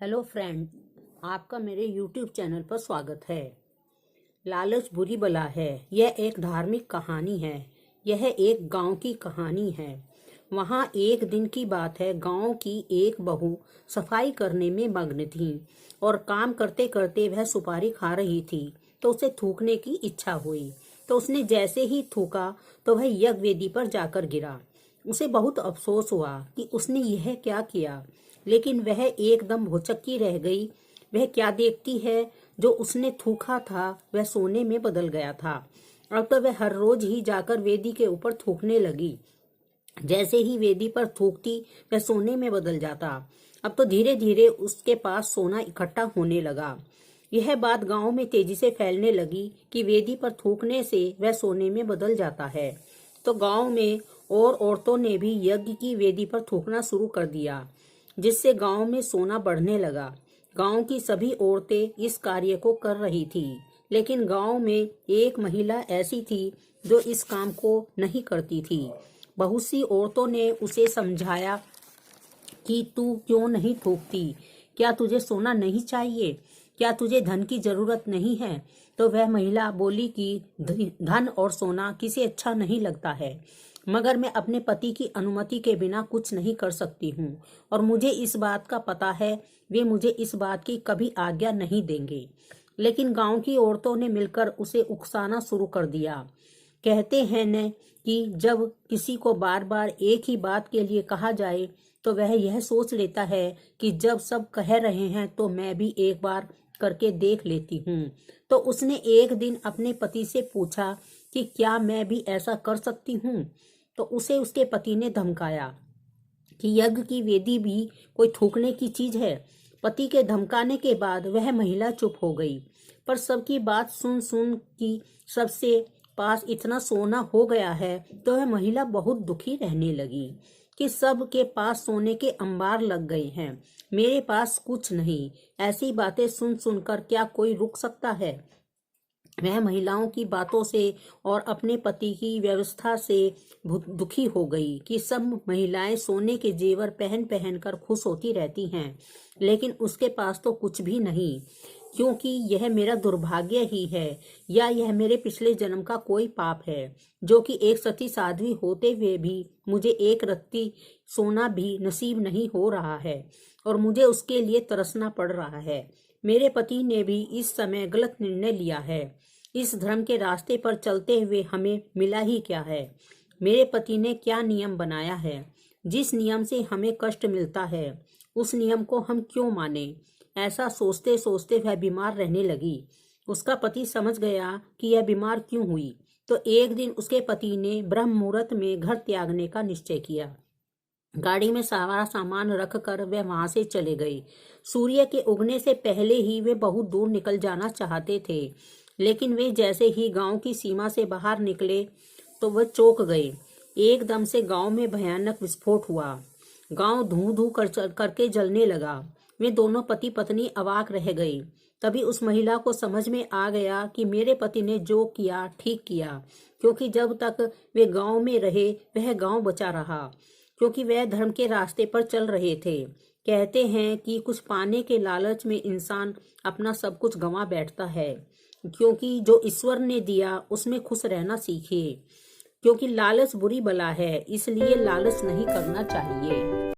Hello friend, आपका मेरे YouTube channel पर स्वागत है। लालच बुरी बला है। यह एक धार्मिक कहानी है। यह एक गांव की कहानी है। वहां एक दिन की बात है। गांव की एक बहू सफाई करने में मग्न थी और काम करते करते वह सुपारी खा रही थी तो उसे थूकने की इच्छा हुई। तो उसने जैसे ही थूका तो वह यज्ञ वेदी पर जाकर गिरा। उसे बहुत अफसोस हुआ कि उसने यह क्या किया, लेकिन वह एकदम भौचक्की रह गई। वह क्या देखती है, जो उसने थूका था वह सोने में बदल गया था। अब तो वह हर रोज ही जाकर वेदी के ऊपर थूकने लगी। जैसे ही वेदी पर थूकती वह सोने में बदल जाता। अब तो धीरे धीरे उसके पास सोना इकट्ठा होने लगा। यह बात गांव में तेजी से फैलने लगी कि वेदी पर थूकने से वह सोने में बदल जाता है। तो गांव में और औरतों ने भी यज्ञ की वेदी पर थूकना शुरू कर दिया, जिससे गांव में सोना बढ़ने लगा। गांव की सभी औरतें इस कार्य को कर रही थी, लेकिन गांव में एक महिला ऐसी थी जो इस काम को नहीं करती थी। बहुत सी औरतों ने उसे समझाया कि तू क्यों नहीं थूकती? क्या तुझे सोना नहीं चाहिए? क्या तुझे धन की जरूरत नहीं है? तो वह महिला बोली कि धन और सोना किसे अच्छा नहीं लगता है, मगर मैं अपने पति की अनुमति के बिना कुछ नहीं कर सकती हूँ और मुझे इस बात का पता है, वे मुझे इस बात की कभी आज्ञा नहीं देंगे। लेकिन गांव की औरतों ने मिलकर उसे उकसाना शुरू कर दिया। कहते हैं न कि जब किसी को बार बार एक ही बात के लिए कहा जाए तो वह यह सोच लेता है कि जब सब कह रहे हैं तो मैं भी एक बार करके देख लेती हूँ। तो उसने एक दिन अपने पति से पूछा कि क्या मैं भी ऐसा कर सकती हूँ? तो उसे उसके पति ने धमकाया कि यज्ञ की वेदी भी कोई थूकने की चीज है। पति के धमकाने के बाद वह महिला चुप हो गई। पर सबकी बात सुन सुन कि सबसे पास इतना सोना हो गया है तो वह महिला बहुत दुखी रहने लगी कि सब के पास सोने के अंबार लग गए हैं, मेरे पास कुछ नहीं। ऐसी बातें सुन सुनकर क्या कोई रुक सकता है? वह महिलाओं की बातों से और अपने पति की व्यवस्था से दुखी हो गई कि सब महिलाएं सोने के जेवर पहन पहन कर खुश होती रहती हैं, लेकिन उसके पास तो कुछ भी नहीं। क्योंकि यह मेरा दुर्भाग्य ही है, या यह मेरे पिछले जन्म का कोई पाप है, जो कि एक सती साध्वी होते हुए भी मुझे एक रत्ती सोना भी नसीब नहीं हो रहा है और मुझे उसके लिए तरसना पड़ रहा है। मेरे पति ने भी इस समय गलत निर्णय लिया है। इस धर्म के रास्ते पर चलते हुए हमें मिला ही क्या है? मेरे पति ने क्या नियम बनाया है? जिस नियम से हमें कष्ट मिलता है उस नियम को हम क्यों माने? ऐसा सोचते सोचते वह बीमार रहने लगी। उसका पति समझ गया कि यह बीमार क्यों हुई। तो एक दिन उसके पति ने ब्रह्म मुहूर्त में घर त्यागने का निश्चय किया। गाड़ी में सारा सामान रख कर वे वहां से चले गए। सूर्य के उगने से पहले ही वे बहुत दूर निकल जाना चाहते थे, लेकिन वे जैसे ही गांव की सीमा से बाहर निकले तो वह चौंक गए। एकदम से गांव में भयानक विस्फोट हुआ। गांव धू धू करके जलने लगा। वे दोनों पति पत्नी अवाक रह गए। तभी उस महिला को समझ में आ गया कि मेरे पति ने जो किया ठीक किया, क्योंकि जब तक वे गांव में रहे वह गांव बचा रहा, क्योंकि वह धर्म के रास्ते पर चल रहे थे। कहते हैं कि कुछ पाने के लालच में इंसान अपना सब कुछ गंवा बैठता है, क्योंकि जो ईश्वर ने दिया उसमें खुश रहना सीखिए। क्योंकि लालच बुरी बला है, इसलिए लालच नहीं करना चाहिए।